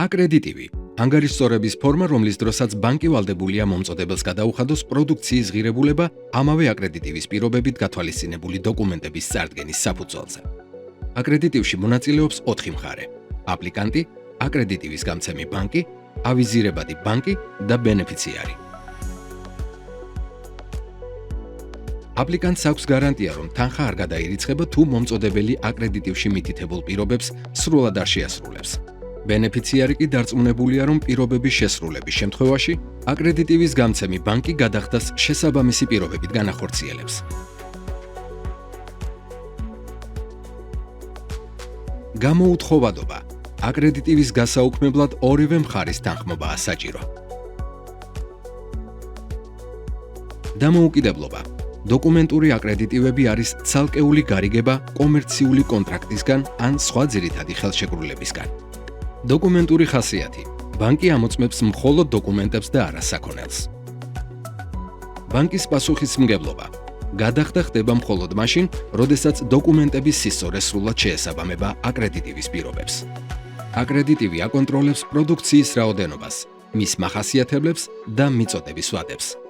აკრედიტივი ანგარიშსწორების ფორმა, რომლის დროსაც ბანკი ვალდებულია მომწოდებელს გადაუხადოს პროდუქციის ღირებულება ამავე აკრედიტივის პირობებით გათვალისწინებული დოკუმენტების წარდგენის საფუძველზე. აკრედიტივში მონაწილეობს 4 მხარე: აპლიკანტი, აკრედიტივის გამცემი ბანკი, ავიზირებადი ბანკი და ბენეფიციარი. აპლიკანტს აქვს გარანტია, რომ თანხა არ გადაირიცხება, თუ მომწოდებელი აკრედიტივში მითითებულ პირობებს სრულად არ შეასრულებს. ბენეფიციარი კი დარწმუნებულია, რომ პირობების შესრულების შემთხვევაში აკრედიტივის გამცემი ბანკი გადახდას შესაბამისი პირობებით განახორციელებს. გამოუთხოვადობა. აკრედიტივის გასაუქმებლად ორივე მხარის თანხმობაა საჭირო. დამოუკიდებლობა. დოკუმენტური აკრედიტივები არის ცალკეული გარიგება კომერციული კონტრაქტისგან ან სხვა ძირითადი ხელშეკრულებისგან. დოკუმენტური ხასიათი. ბანკი ამოწმებს მხოლოდ დოკუმენტებს და არა საქონელს. ბანკის პასუხისმგებლობა. გადახდა ხდება მხოლოდ მაშინ, როდესაც დოკუმენტების სისწორე სრულად შეესაბამება აკრედიტივის პირობებს. აკრედიტივი აკონტროლებს პროდუქციის რაოდენობას, მის მახასიათებლებს და მიწოდების ვადებს.